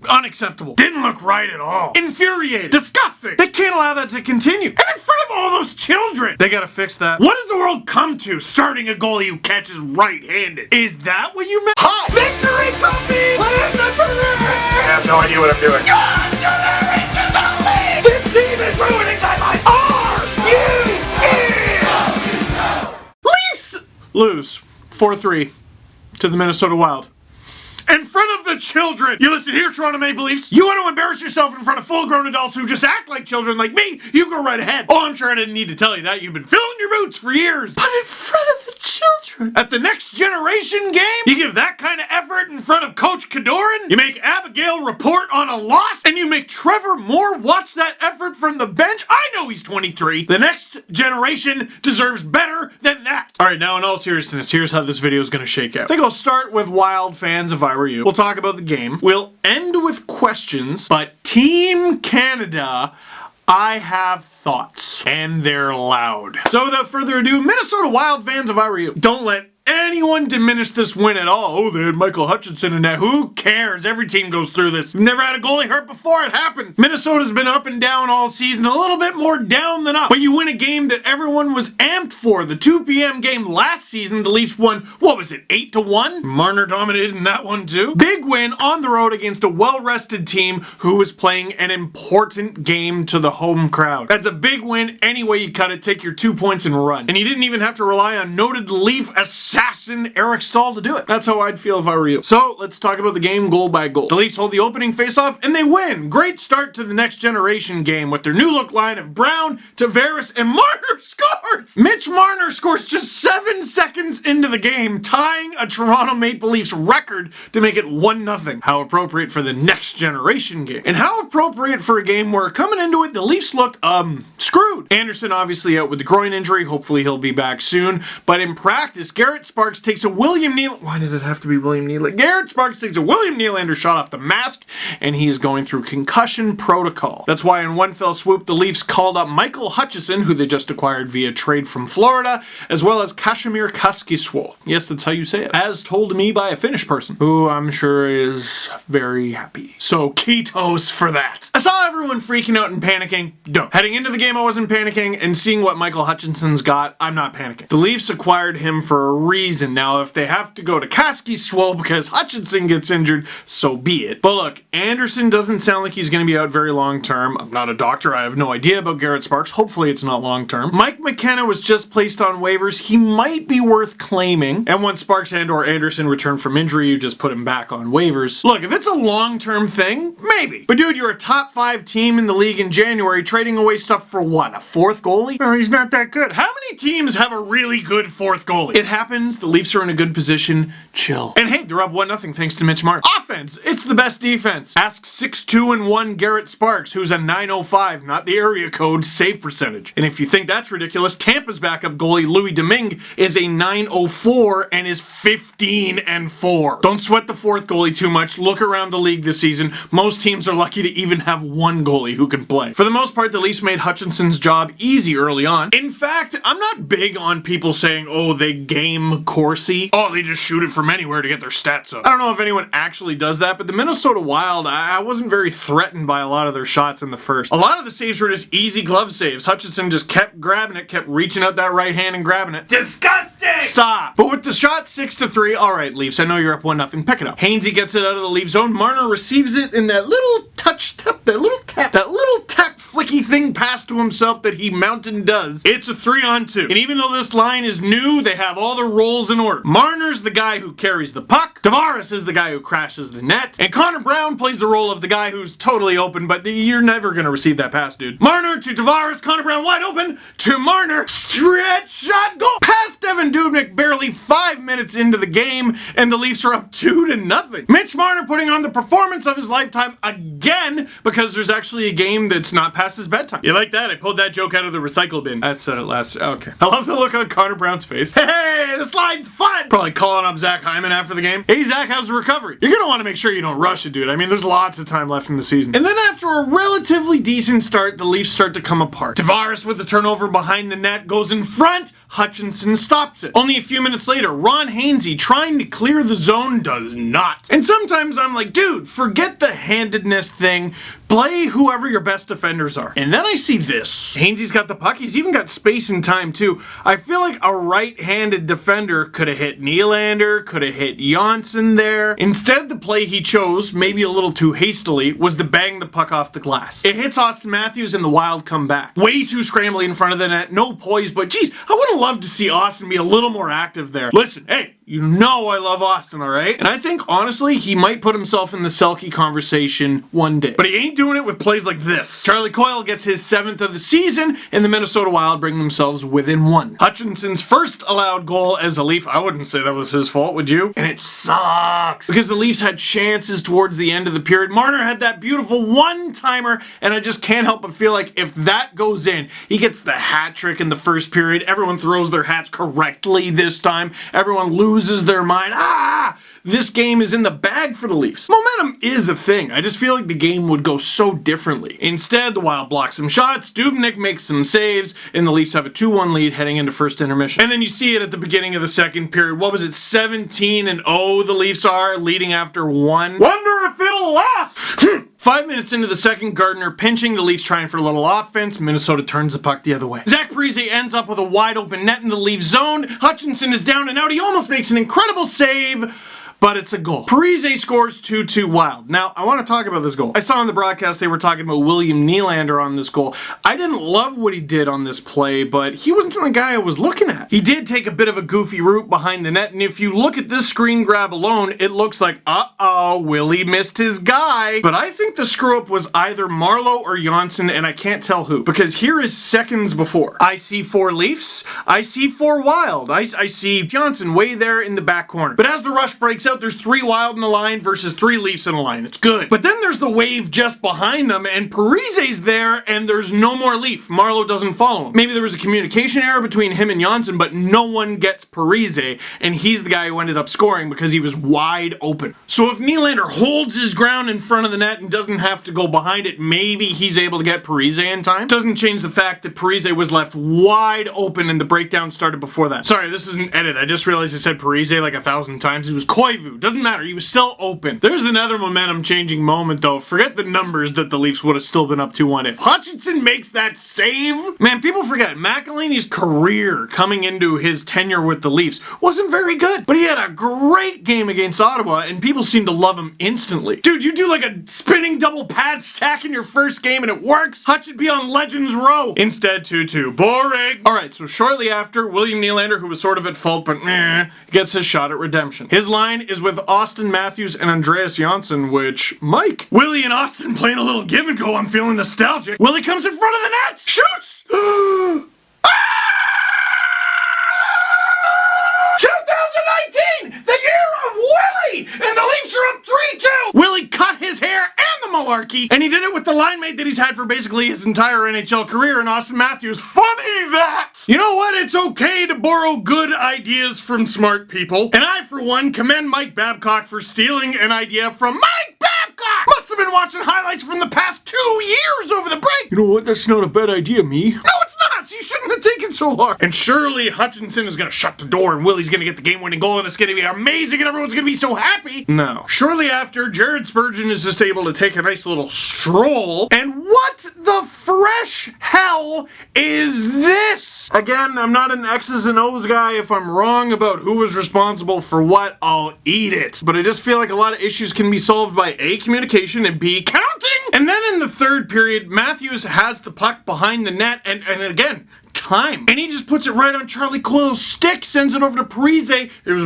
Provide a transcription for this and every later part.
Unacceptable. Didn't look right at all. Infuriating. Disgusting. They can't allow that to continue. And in front of all those children. They gotta fix that. What does the world come to starting a goalie who catches right-handed? Is that what you meant? Hi! Victory Copy! I have no idea what I'm doing. Congratulations! This team is ruining my life! Leafs lose 4-3 to the Minnesota Wild. In front of the children! You listen here, Toronto Maple Leafs. You want to embarrass yourself in front of full-grown adults who just act like children like me? You go right ahead. Oh, I'm sure I didn't need to tell you that. You've been filling your boots for years. But in front of the children? At the next generation game? You give that kind of effort in front of Coach Kadoran? You make Abigail report on a loss? And you make Trevor Moore watch that effort from the bench? I know he's 23. The next generation deserves better than that. Alright, now in all seriousness, here's how this video is going to shake out. I think I'll start with Wild fans if I were you. We'll talk about the game. We'll end with questions, but Team Canada, I have thoughts, and they're loud. So without further ado, Minnesota Wild fans, if I were you, don't let anyone diminish this win at all. Oh, they had Michael Hutchinson in that. Who cares? Every team goes through this. You've never had a goalie hurt before. It happens. Minnesota's been up and down all season, a little bit more down than up. But you win a game that everyone was amped for. The 2 p.m. game last season, the Leafs won, what was it, 8-1? Marner dominated in that one too. Big win on the road against a well-rested team who was playing an important game to the home crowd. That's a big win any way you cut it. Take your 2 points and run. And you didn't even have to rely on noted Leaf assassin Eric Stahl to do it. That's how I'd feel if I were you. So let's talk about the game goal by goal. The Leafs hold the opening faceoff and they win. Great start to the next generation game with their new look line of Brown, Tavares, and Marner scores. Mitch Marner scores just 7 seconds into the game, tying a Toronto Maple Leafs record to make it 1-0. How appropriate for the next generation game. And how appropriate for a game where coming into it, the Leafs looked, screwed. Anderson obviously out with the groin injury. Hopefully he'll be back soon. But in practice, Garrett Sparks takes a William Nylander. Why did it have to be William Nylander? Garrett Sparks takes a William Nylander shot off the mask, and he's going through concussion protocol. That's why in one fell swoop, the Leafs called up Michael Hutchison, who they just acquired via trade from Florida, as well as Kazimierz Kaskisuo. Yes, that's how you say it. As told to me by a Finnish person, who I'm sure is very happy. So Ketos for that. I saw everyone freaking out and panicking. Don't. Heading into the game, I wasn't panicking, and seeing what Michael Hutchinson's got, I'm not panicking. The Leafs acquired him for a reason. Now, if they have to go to Kaskisuo because Hutchinson gets injured, so be it. But look, Anderson doesn't sound like he's going to be out very long term. I'm not a doctor. I have no idea about Garrett Sparks. Hopefully it's not long term. Mike McKenna was just placed on waivers. He might be worth claiming. And once Sparks and or Anderson return from injury, you just put him back on waivers. Look, if it's a long-term thing, maybe. But dude, you're a top 5 team in the league in January, trading away stuff for what? A 4th goalie? Oh, he's not that good. How many teams have a really good 4th goalie? It happens. The Leafs are in a good position. Chill. And hey, they're up 1-0 thanks to Mitch Marner. Offense, it's the best defense. Ask 6'2" Garrett Sparks, who's a .905, not the area code, save percentage. And if you think that's ridiculous, Tampa's backup goalie Louis Domingue is a .904 and is 15-4. Don't sweat the 4th goalie too much. Look around the league this season. Most teams are lucky to even have one goalie who can play. For the most part, the Leafs made Hutchinson's job easy early on. In fact, I'm not big on people saying, oh, they game Corsi. Oh, they just shoot it from anywhere to get their stats up. I don't know if anyone actually does that, but the Minnesota Wild, I wasn't very threatened by a lot of their shots in the first. A lot of the saves were just easy glove saves. Hutchinson just kept grabbing it, kept reaching out that right hand and grabbing it. Disgusting! Stop! But with the shot 6-3, alright, Leafs, I know you're up 1-0. Pick it up. Hainsey gets it out of the Leaf zone. Marner receives it in that little touch tap, that little tap flicky thing passed to himself that he mountain does. It's a 3-on-2. And even though this line is new, they have all the roles in order. Marner's the guy who carries the puck. Tavares is the guy who crashes the net. And Connor Brown plays the role of the guy who's totally open, but you're never gonna receive that pass, dude. Marner to Tavares, Connor Brown wide open, to Marner, stretch shot, goal! Past Devin Dubnyk barely 5 minutes into the game, and the Leafs are up 2-0. Mitch Marner putting on the performance of his lifetime again, because there's actually a game that's not past his bedtime. You like that? I pulled that joke out of the recycle bin. I said it last. Okay. I love the look on Connor Brown's face. Hey, the slide's fun! Probably calling up Zach Hyman after the game. Hey, Zach, how's the recovery? You're gonna want to make sure you don't rush it, dude. I mean, there's lots of time left in the season. And then after a relatively decent start, the Leafs start to come apart. Tavares with the turnover behind the net goes in front. Hutchinson stops it. Only a few minutes later, Ron Hainsey, trying to clear the zone, does not. And sometimes I'm like, dude, forget the handedness thing. Play whoever your best defenders are. And then I see this. Hainsey's got the puck. He's even got space and time too. I feel like a right-handed defender could have hit Nylander, could have hit Johnsson there. Instead, the play he chose, maybe a little too hastily, was to bang the puck off the glass. It hits Austin Matthews and the Wild come back. Way too scrambly in front of the net, no poise, but geez, I would have loved to see Austin be a little more active there. Listen, hey, you know I love Austin, alright? And I think, honestly, he might put himself in the Selke conversation one day. But he ain't doing it with plays like this. Charlie Coyle gets his 7th of the season, and the Minnesota Wild bring themselves within 1. Hutchinson's first allowed goal as a Leaf, I wouldn't say that was his fault, would you? And it sucks, because the Leafs had chances towards the end of the period. Marner had that beautiful one-timer, and I just can't help but feel like if that goes in, he gets the hat trick in the first period. Everyone throws their hats correctly this time. Everyone loses their mind. This game is in the bag for the Leafs. Momentum is a thing. I just feel like the game would go so differently. Instead, the Wild block some shots, Dubnyk makes some saves, and the Leafs have a 2-1 lead heading into first intermission. And then you see it at the beginning of the second period. What was it, 17-0 the Leafs are, leading after 1? Wonder if it'll last! 5 minutes into the second, Gardner pinching, the Leafs trying for a little offense. Minnesota turns the puck the other way. Zach Parise ends up with a wide open net in the Leafs zone. Hutchinson is down and out. He almost makes an incredible save, but it's a goal. Parise scores 2-2 Wild. Now, I want to talk about this goal. I saw on the broadcast they were talking about William Nylander on this goal. I didn't love what he did on this play, but he wasn't the guy I was looking at. He did take a bit of a goofy route behind the net, and if you look at this screen grab alone, it looks like, uh-oh, Willie missed his guy. But I think the screw-up was either Marleau or Johnsson, and I can't tell who. Because here is seconds before. I see 4 Leafs. I see 4 Wild. I see Johnsson way there in the back corner. But as the rush breaks out, there's 3 Wild in a line versus 3 Leafs in a line. It's good. But then there's the wave just behind them, and Parise's there, and there's no more Leaf. Marleau doesn't follow him. Maybe there was a communication error between him and Johnsson, but no one gets Parise, and he's the guy who ended up scoring because he was wide open. So if Nylander holds his ground in front of the net and doesn't have to go behind it, maybe he's able to get Parise in time. Doesn't change the fact that Parise was left wide open and the breakdown started before that. Sorry, this is an edit. I just realized I said Parise like 1,000 times. It was Koivu. Doesn't matter. He was still open. There's another momentum-changing moment, though. Forget the numbers that the Leafs would have still been up 2-1 if Hutchinson makes that save. Man, people forget McElhinney's career coming into his tenure with the Leafs wasn't very good, but he had a great game against Ottawa, and people seem to love him instantly. Dude, you do like a spinning double pad stack in your first game, and it works. Hutch should be on Legends Row. Instead, 2-2. Boring. All right, so shortly after, William Nylander, who was sort of at fault, but gets his shot at redemption. His line is with Austin Matthews and Andreas Johnsson, which, Mike. Willie and Austin playing a little give and go. I'm feeling nostalgic. Willie comes in front of the net. Shoots! 2019! The year of Willie! And the Leafs are up 3-2! Willie cut his hair and the malarkey, and he did it with the line mate that he's had for basically his entire NHL career in Austin Matthews. Funny that! You know what? It's okay to borrow good ideas from smart people. And I, for one, commend Mike Babcock for stealing an idea from Mike Babcock! Must have been watching highlights from the past 2 years over the break! You know what? That's not a bad idea, me. No, it's not! So you shouldn't have taken so long. And surely Hutchinson is gonna shut the door and Willie's gonna get the game-winning goal and it's gonna be amazing and everyone's gonna be so happy. No. Shortly after, Jared Spurgeon is just able to take a nice little stroll. And what the fresh hell is this? Again, I'm not an X's and O's guy. If I'm wrong about who was responsible for what, I'll eat it. But I just feel like a lot of issues can be solved by A, communication, and B, counting. And then in the third period, Matthews has the puck behind the net, and again, time. And he just puts it right on Charlie Coyle's stick, sends it over to Parise. It was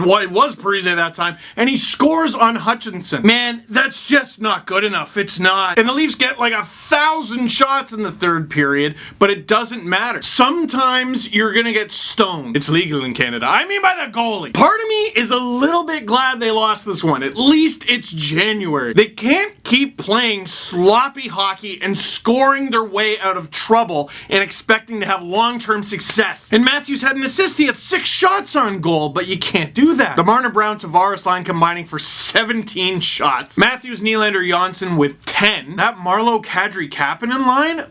Parise that time, and he scores on Hutchinson. Man, that's just not good enough. It's not. And the Leafs get like 1,000 shots in the third period, but it doesn't matter. Sometimes you're gonna get stoned. It's legal in Canada. I mean by the goalie. Part of me is a little bit glad they lost this one. At least it's January. They can't keep playing sloppy hockey and scoring their way out of trouble and expecting to have long-term success. And Matthews had an assist. He had 6 shots on goal, but you can't do that. The Marner Brown Tavares line combining for 17 shots. Matthews, Nylander, Johnsson with 10. That Marleau Kadri Kapanen line?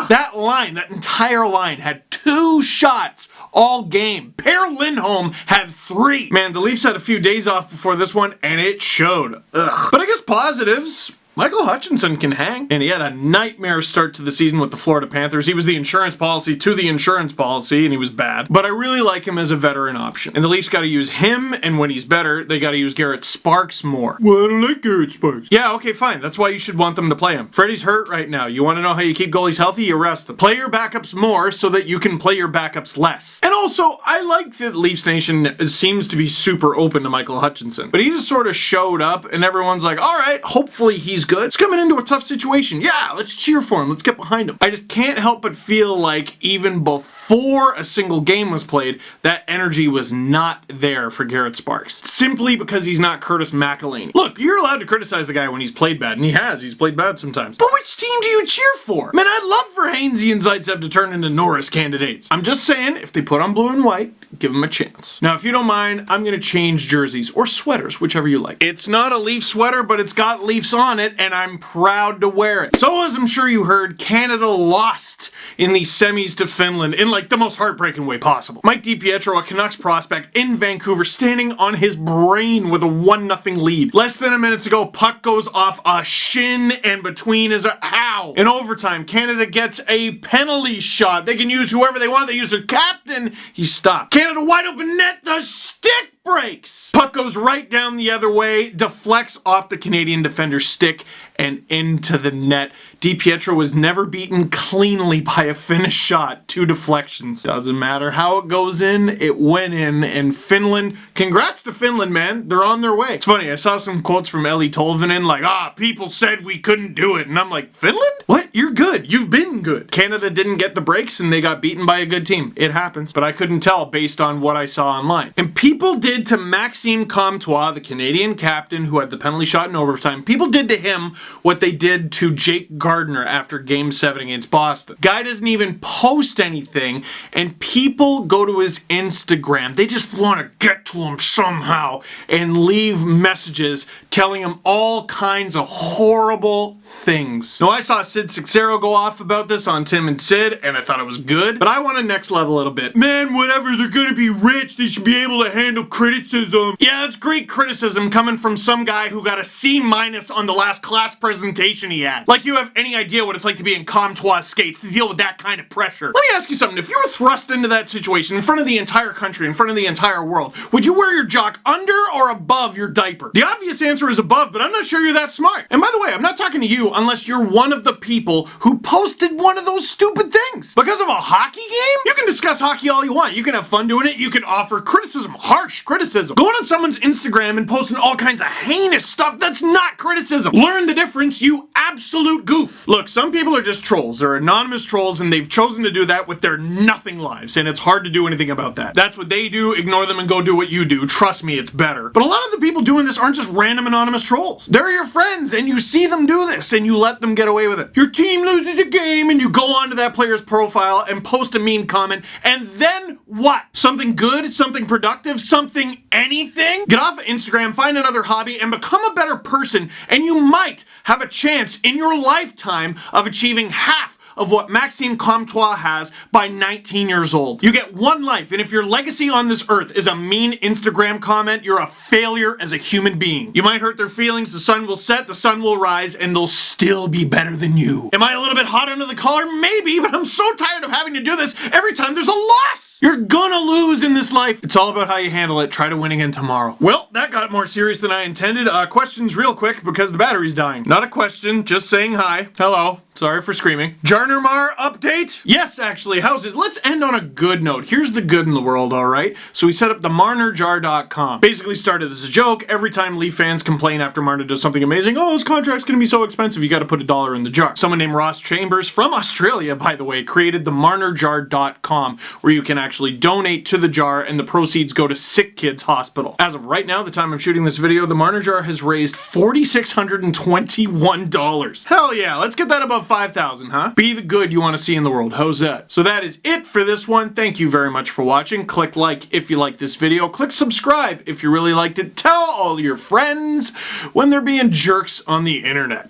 That line, that entire line had 2 shots all game. Per Lindholm had 3. Man, the Leafs had a few days off before this one, and it showed. Ugh. But I guess positives. Michael Hutchinson can hang, and he had a nightmare start to the season with the Florida Panthers. He was the insurance policy to the insurance policy, and he was bad. But I really like him as a veteran option. And the Leafs got to use him, and when he's better, they got to use Garrett Sparks more. Well, I don't like Garrett Sparks. Yeah, okay, fine. That's why you should want them to play him. Freddie's hurt right now. You want to know how you keep goalies healthy? You rest them. Play your backups more so that you can play your backups less. And also, I like that Leafs Nation seems to be super open to Michael Hutchinson. But he just sort of showed up, and everyone's like, all right, hopefully he's good. It's coming into a tough situation. Yeah, let's cheer for him. Let's get behind him. I just can't help but feel like even before a single game was played, that energy was not there for Garrett Sparks. Simply because he's not Curtis McElhinney. Look, you're allowed to criticize the guy when he's played bad, and he has. He's played bad sometimes. But which team do you cheer for? Man, I'd love for Hainsey and Zaitsev to turn into Norris candidates. I'm just saying, if they put on blue and white, give them a chance. Now, if you don't mind, I'm gonna change jerseys or sweaters, whichever you like. It's not a Leaf sweater, but it's got Leafs on it, and I'm proud to wear it. So, as I'm sure you heard, Canada lost in the semis to Finland in like the most heartbreaking way possible. Mike DiPietro, a Canucks prospect in Vancouver, standing on his brain with a 1-0 lead. Less than a minute ago, puck goes off a shin and between his ow. In overtime, Canada gets a penalty shot. They can use whoever they want. They use their captain. He stopped. Canada wide open net. The stick breaks. Puck goes right down the other way, deflects off the Canadian defender's stick and into the net. DiPietro was never beaten cleanly by a finished shot. 2 deflections. Doesn't matter how it goes in, it went in. And Finland, congrats to Finland, man. They're on their way. It's funny, I saw some quotes from Eli Tolvanen like, people said we couldn't do it. And I'm like, Finland? What? You're good. You've been good. Canada didn't get the breaks and they got beaten by a good team. It happens. But I couldn't tell based on what I saw online. And people did to Maxime Comtois, the Canadian captain who had the penalty shot in overtime, people did to him what they did to Jake Gardiner after Game 7 against Boston. Guy doesn't even post anything, and people go to his Instagram. They just want to get to him somehow and leave messages telling him all kinds of horrible things. Now, I saw Sid Sixero go off about this on Tim and Sid, and I thought it was good, but I want to next level it a bit. Man, whatever, they're gonna be rich. They should be able to handle criticism. Yeah, that's great criticism coming from some guy who got a C- on the last class presentation he had. Like you have any idea what it's like to be in Comtois skates to deal with that kind of pressure. Let me ask you something. If you were thrust into that situation in front of the entire country, in front of the entire world, would you wear your jock under or above your diaper? The obvious answer is above, but I'm not sure you're that smart. And by the way, I'm not talking to you unless you're one of the people who posted one of those stupid things. Because of a hockey game? You can discuss hockey all you want. You can have fun doing it. You can offer criticism, harsh criticism. Going on someone's Instagram and posting all kinds of heinous stuff, that's not criticism. Learn the difference, you absolute goof. Look, some people are just trolls. They're anonymous trolls and they've chosen to do that with their nothing lives, and it's hard to do anything about that. That's what they do. Ignore them and go do what you do. Trust me, it's better. But a lot of the people doing this aren't just random anonymous trolls. They're your friends and you see them do this and you let them get away with it. Your team loses a game and you go onto that player's profile and post a mean comment, and then what? Something good? Something productive? Something anything? Get off of Instagram, find another hobby, and become a better person, and you might have a chance in your lifetime of achieving half of what Maxime Comtois has by 19 years old. You get one life, and if your legacy on this earth is a mean Instagram comment, you're a failure as a human being. You might hurt their feelings, the sun will set, the sun will rise, and they'll still be better than you. Am I a little bit hot under the collar? Maybe, but I'm so tired of having to do this every time there's a loss. You're gonna lose in this life. It's all about how you handle it. Try to win again tomorrow. Well, that got more serious than I intended. Questions real quick because the battery's dying. Not a question, just saying hi. Hello. Sorry for screaming. Jarnermar update? Yes, actually. How's it? Let's end on a good note. Here's the good in the world, alright? So we set up the MarnerJar.com. Basically started as a joke. Every time Leaf fans complain after Marner does something amazing, oh, his contract's gonna be so expensive, you gotta put $1 in the jar. Someone named Ross Chambers, from Australia, by the way, created the MarnerJar.com, where you can actually donate to the jar and the proceeds go to Sick Kids Hospital. As of right now, the time I'm shooting this video, the Marner Jar has raised $4,621. Hell yeah, let's get that above 5,000, huh? Be the good you want to see in the world. How's that? So that is it for this one. Thank you very much for watching. Click like if you like this video. Click subscribe if you really liked it. Tell all your friends when they're being jerks on the internet.